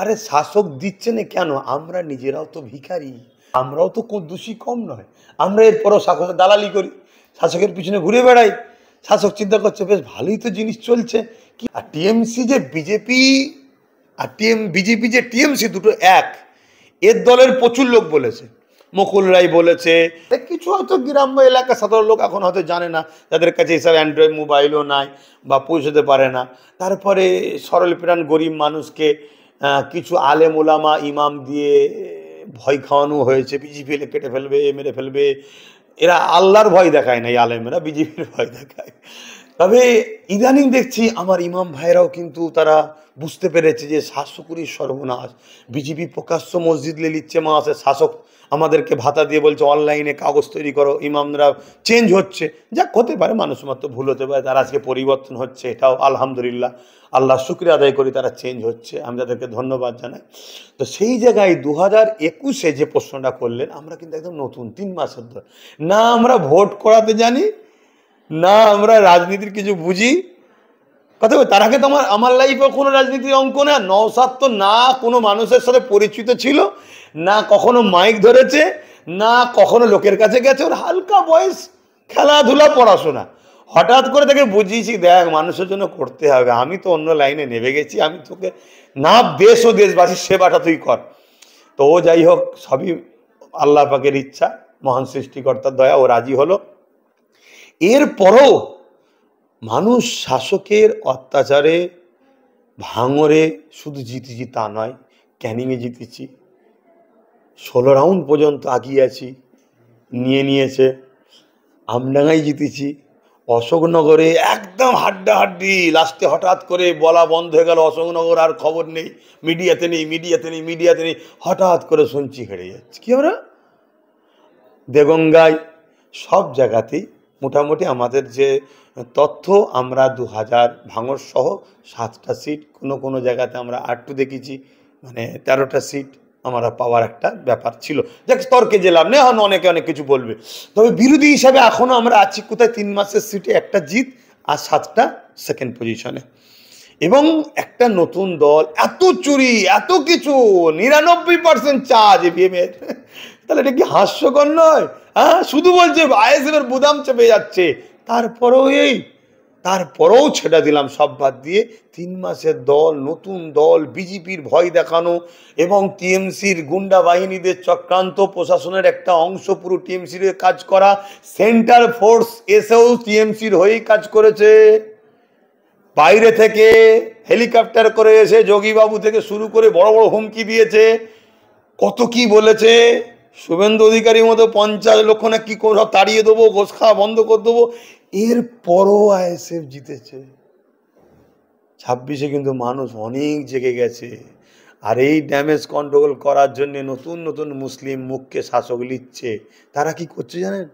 আরে শাসক দিচ্ছে না কেন? আমরা নিজেরাও তো ভিখারি, আমরাও তো দোষী কম নয়। আমরা এরপরও শাসকের দালালি করি, শাসকের পিছনে ঘুরে বেড়াই। শাসক চিন্তা করছে বেশ ভালোই তো জিনিস চলছে কি। আর টিএমসি যে বিজেপি আর বিজেপি যে টিএমসি দুটো এক, এর দলের প্রচুর লোক বলেছে। মুকুল রায় বলেছে, কিছু হয়তো গ্রাম্য এলাকার সাধারণ লোক এখন হয়তো জানে না, যাদের কাছে এসব অ্যান্ড্রয়েড মোবাইলও নাই বা পৌঁছতে পারে না। তারপরে সরল প্রাণ গরিব মানুষকে কিছু আলেম ওলামা ইমাম দিয়ে ভয় খাওয়ানো হয়েছে, বিজেপি কেটে ফেলবে, মেরে ফেলবে। এরা আল্লাহর ভয় দেখায় না, এই আলেমেরা বিজেপির ভয় দেখায়। তবে ইদানিং দেখছি আমার ইমাম ভাইরাও কিন্তু তারা বুঝতে পেরেছে যে শাসকেরই সর্বনাশ। বিজেপি প্রকাশ্য মসজিদ লিচ্ছে মাসে, শাসক আমাদেরকে ভাতা দিয়ে বলছে অনলাইনে কাগজ তৈরি করো, ইমামরা চেঞ্জ হচ্ছে। যাক, হতে পারে, মানুষ মাত্র ভুল হতে পারে, তারা আজকে পরিবর্তন হচ্ছে, এটাও আলহামদুলিল্লাহ, আল্লাহ শুকরিয়া আদায় করি তারা চেঞ্জ হচ্ছে, আমি তাদেরকে ধন্যবাদ জানাই। তো সেই জায়গায় 2021-এ যে প্রশ্নটা করলেন, আমরা কিন্তু একদম নতুন 3 মাসের ধরে না আমরা ভোট করাতে জানি, না আমরা রাজনীতির কিছু বুঝি। কথা বল, তার আগে তো আমার লাইফে কোনো রাজনীতির অঙ্ক না। নওশাদ তো না কোনো মানুষের সাথে পরিচিত ছিল, না কখনো মাইক ধরেছে, না কখনো লোকের কাছে গেছে। ওর হালকা বয়স, খেলাধুলা, পড়াশোনা। হঠাৎ করে তাকে বুঝিয়েছি, দেখ মানুষের জন্য করতে হবে, আমি তো অন্য লাইনে নেমে গেছি, আমি তোকে না দেশ ও দেশবাসীর সেবাটা তুই কর। তো ও যাই হোক, সবই আল্লাহ পাকের ইচ্ছা, মহান সৃষ্টিকর্তার দয়া, ও রাজি হলো। এরপরও মানুষ শাসকের অত্যাচারে ভাঙরে শুধু জিতেছি তা নয়, ক্যানিংয়ে জিতেছি, 16 রাউন্ড পর্যন্ত আগিয়ে আছি, নিয়েছে। আমডাঙ্গায় জিতেছি, অশোকনগরে একদম হাড্ডাহাড্ডি, লাস্টে হঠাৎ করে বলা বন্ধ হয়ে গেল, অশোকনগর আর খবর নেই, মিডিয়াতে নেই, হঠাৎ করে শুনছি হেরে যাচ্ছে। কি আমরা দেগঙ্গায় সব জায়গাতেই মোটামুটি আমাদের যে তথ্য, আমরা 2000 ভাঙর সহ 7টা সিট, কোনো জায়গাতে আমরা 8 দেখেছি, মানে 13টা সিট আমরা পাওয়ার একটা ব্যাপার ছিল। দেখ, তর্কে জেলাম না, এখন অনেকে অনেক কিছু বলবে। তবে বিরোধী হিসাবে এখনও আমরা আছি কোথায়, 3 মাসের সিটে একটা জিত আর 7টা সেকেন্ড পজিশনে। এবং একটা নতুন দল, এত চুরি, এত কিছু, 99% চার্জ ইভিএমের, তাহলে এটা কি হাস্যকর নয়? হ্যাঁ, শুধু বলছে আইএসএফের বুদাম চেপে যাচ্ছে, তারপরেও ছেড়ে দিলাম সব বাদ দিয়ে। 3 মাসের দল, নতুন দল, বিজেপির ভয় দেখানো এবং টিএমসির গুন্ডা বাহিনীদের চক্রান্ত, প্রশাসনের একটা অংশ পুরো টিএমসির কাজ করা, সেন্ট্রাল ফোর্স এসেও টিএমসির হয়েই কাজ করেছে। বাইরে থেকে হেলিকপ্টার করে এসে যোগীবাবু থেকে শুরু করে বড় বড় হুমকি দিয়েছে, কত কি বলেছে। শুভেন্দু অধিকারীর মতো 50 লক্ষ না কি সব তাড়িয়ে দেবো, ঘোষ খাওয়া বন্ধ করে দেবো। এরপরও আইএসএফ জিতেছে। 26-এ কিন্তু মানুষ অনেক জেগে গেছে। আর এই ড্যামেজ কন্ট্রোল করার জন্য নতুন নতুন মুসলিম মুখকে শাসক লিখছে। তারা কি করছে জানেন?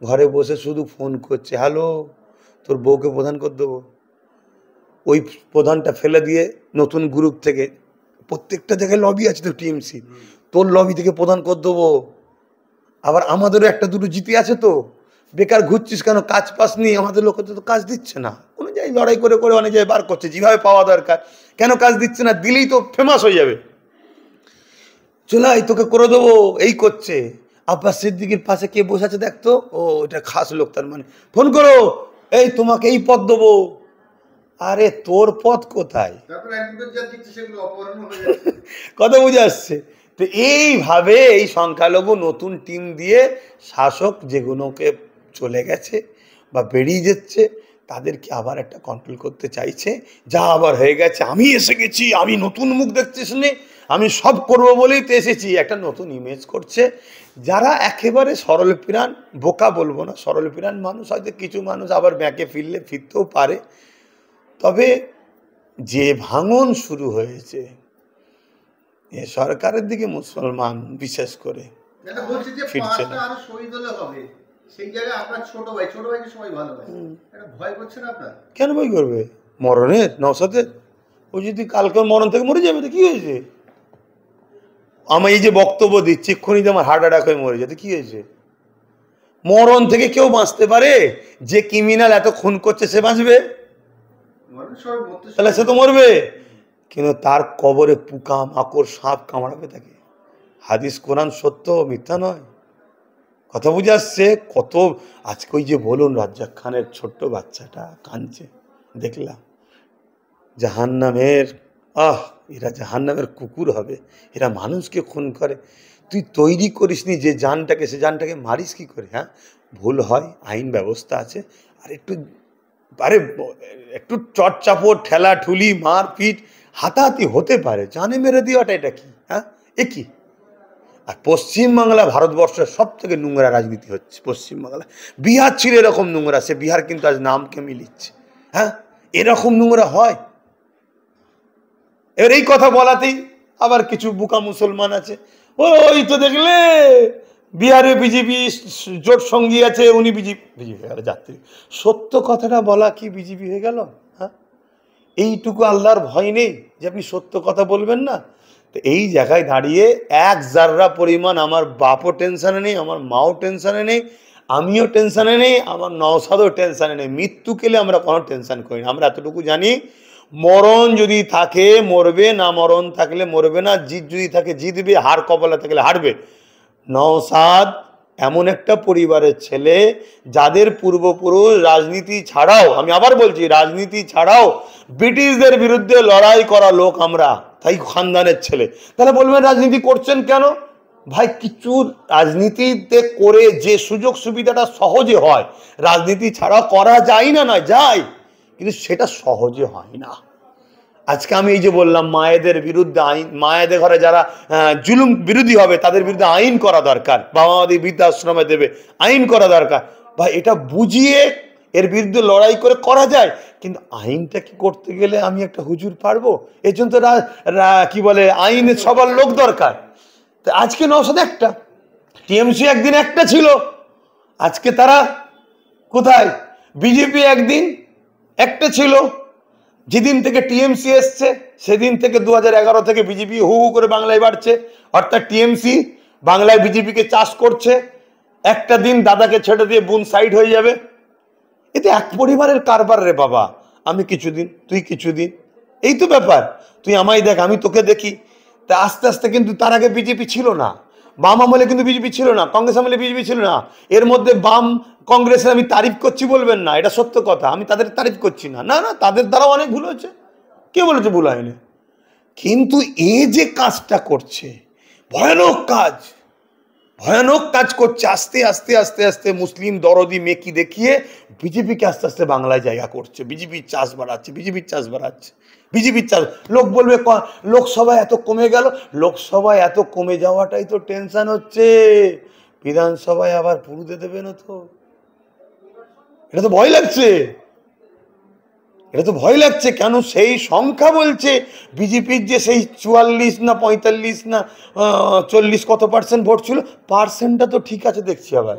ঘরে বসে শুধু ফোন করছে, হ্যালো, তোর বউকে প্রধান করে দেবো। ওই প্রধানটা ফেলে দিয়ে নতুন গ্রুপ থেকে, প্রত্যেকটা জায়গায় লবি আছে তো টিএমসি, তোর লবি থেকে প্রধান করে দেবো। আবার আমাদেরও একটা দুটো জিতে আছে, তো বেকার ঘুরছিস কেন, কাজ পাস নি, আমাদের লোক তো কাজ দিচ্ছে না। কোনো জায়গায় লড়াই করে করে অনেক জায়গায় বার করছে, যেভাবে পাওয়া দরকার, কেন কাজ দিচ্ছে না? দিলেই তো ফেমাস হয়ে যাবে, চলাই তোকে করে দেবো, এই করছে। আব্বাস সিদ্দিকির পাশে কে বসে আছে দেখতো, ও এটা খাস লোক, তার মানে ফোন করো, এই তোমাকে এই পদ দেবো। আরে তোর পথ কোথায়? কথা বুঝে আসছে তো? এইভাবে এই সংখ্যালঘু নতুন টিম দিয়ে শাসক যেগুলোকে চলে গেছে বা বেরিয়ে যাচ্ছে, তাদেরকে আবার একটা কন্ট্রোল করতে চাইছে। যা আবার হয়ে গেছে, আমি এসে গেছি, আমি নতুন মুখ দেখছিস নে, আমি সব করবো বলেই তো এসেছি, একটা নতুন ইমেজ করছে। যারা একেবারে সরল প্রাণ, বোকা বলবো না, সরল প্রাণ মানুষ, হয়তো কিছু মানুষ আবার ব্যাকে ফিরতেও পারে। তবে যে ভাঙন শুরু হয়েছে এ সরকারের দিকে, মুসলমান বিশেষ করে ফিরছে না। কেন ভয় করবে মরণের? নওশাদের ও যদি কালকে মরণ থেকে মরে যাবে তো কি হয়েছে? আমি এই যে বক্তব্য দিচ্ছি, এক্ষুনি যে আমার হার্ট অ্যাটাক হয়ে মরে যেতে কি হয়েছে? মরণ থেকে কেউ বাঁচতে পারে? যে ক্রিমিনাল এত খুন করছে সে বাঁচবে? তাহলে সে তো মরবে। কিন্তু তার কবরে পোকা মাকড় সাপ কামড়াবে তাকে। হাদিস কোরআন সত্য, মিথ্যা নয়। কথা বুঝে আসছে? কত আজকে ওই যে বলুন রাজ্জাক খানের ছোট্ট বাচ্চাটা কাঁদছে, দেখলাম জাহান্নামের, এরা জাহান্নামের কুকুর হবে, এরা মানুষকে খুন করে। তুই তৈরি করিসনি যে জানটাকে, সে জানটাকে মারিস কি করে? হ্যাঁ, ভুল হয়, আইন ব্যবস্থা আছে, আর একটু আরে একটু চটচাপড় ঠেলা ঠুলি মারপিট হাতাহাতি হতে পারে, জানে মেরে দেওয়াটা এটা কি? হ্যাঁ, এ কি? আর পশ্চিমবাংলা ভারতবর্ষের সব থেকে নোংরা রাজনীতি হচ্ছে পশ্চিমবাংলা। বিহার ছিল এরকম নোংরা, সে বিহার কিন্তু আজ নামকে মিলিচ্ছে। হ্যাঁ, এরকম নোংরা হয়? এবার এই কথা বলাতেই আবার কিছু বোকা মুসলমান আছে, ওই তো দেখলে বিহারে বিজেপি জোট সঙ্গী আছে, উনি বিজেপি হয়ে গেল যাত্রী। সত্য কথাটা বলা কি বিজেপি হয়ে গেল? হ্যাঁ, এইটুকু আল্লাহর ভয় নেই যে আপনি সত্য কথা বলবেন না? তো এই জায়গায় দাঁড়িয়ে এক জাররা পরিমাণ আমার বাপও টেনশানে নেই, আমার মাও টেনশানে নেই, আমিও টেনশানে নেই, আমার নওশাদও টেনশানে নেই। মৃত্যু কেলে আমরা কোনো টেনশান করি না। আমরা এতটুকু জানি, মরণ যদি থাকে মরবে, না মরণ থাকলে মরবে না, জিত যদি থাকে জিতবে, হার কপালে থাকলে হারবে। নওশাদ এমন একটা পরিবারের ছেলে যাদের পূর্বপুরুষ রাজনীতি ছাড়াও, আমি আবার বলছি, রাজনীতি ছাড়াও ব্রিটিশদের বিরুদ্ধে লড়াই করা লোক আমরা, তাই খানদানের ছেলে। তাহলে বলবেন রাজনীতি করছেন কেন? ভাই, কিছু রাজনীতিতে করে যে সুযোগ সুবিধাটা সহজে হয়, রাজনীতি ছাড়া করা যায় না, নয় যায়, কিন্তু সেটা সহজে হয় না। আজকে আমি এই যে বললাম মায়েদের বিরুদ্ধে আইন, মায়েদের ঘরে যারা জুলুম বিরোধী হবে তাদের বিরুদ্ধে আইন করা দরকার, বাবা মাদের বৃদ্ধাশ্রমে দেবে, আইন করা দরকার। ভাই, এটা বুঝিয়ে এর বিরুদ্ধে লড়াই করে করা যায়, কিন্তু আইনটা কি করতে গেলে আমি একটা হুজুর পারবো? এর জন্য তো কি বলে আইনের সবার লোক দরকার। তো আজকে নওশাদ একটা, টিএমসি একদিন একটা ছিল, আজকে তারা কোথায়? বিজেপি একদিন একটা ছিল, যেদিন থেকে টিএমসি এসছে সেদিন থেকে 2011 থেকে বিজেপি হু হু করে বাংলায় বাড়ছে। অর্থাৎ টিএমসি বাংলায় বিজেপিকে চাষ করছে। একটা দিন দাদাকে ছেড়ে দিয়ে বোন সাইড হয়ে যাবে। এতে এক পরিবারের কারবার রে বাবা, আমি কিছুদিন তুই কিছুদিন, এই তো ব্যাপার। তুই আমায় দেখ, আমি তোকে দেখি। তা আস্তে আস্তে কিন্তু তার আগে বিজেপি ছিল না, বাম আমলে কিন্তু বিজেপি ছিল না, কংগ্রেস আমলে বিজেপি ছিল না। এর মধ্যে বাম কংগ্রেসের আমি তারিফ করছি বলবেন না, এটা সত্য কথা, আমি তাদের তারিফ করছি না, না না, তাদের দ্বারাও অনেক ভুল হয়েছে, কে বলেছে ভুল হয়নি? কিন্তু এ যে কাজটা করছে, ভয়ানক কাজ, ভয়ানক কাজ করছে। আস্তে আস্তে আস্তে আস্তে মুসলিম দরদি মেকি দেখিয়ে বিজেপিকে আস্তে আস্তে বাংলায় জায়গা করছে, বিজেপির চাষ বাড়াচ্ছে, বিজেপির চাষ বাড়াচ্ছে, বিজেপির চাষ। লোক বলবে লোকসভায় এত কমে গেল, লোকসভায় এত কমে যাওয়াটাই তো টেনশন হচ্ছে, বিধানসভায় আবার পুরুতে দেবে না তো? এটা তো ভয় লাগছে, এটা তো ভয় লাগছে। কেন? সেই সংখ্যা বলছে বিজেপির যে সেই 44 না 45 না 40 কত পার্সেন্ট ভোট ছিল, পার্সেন্টটা তো ঠিক আছে দেখছি আবার।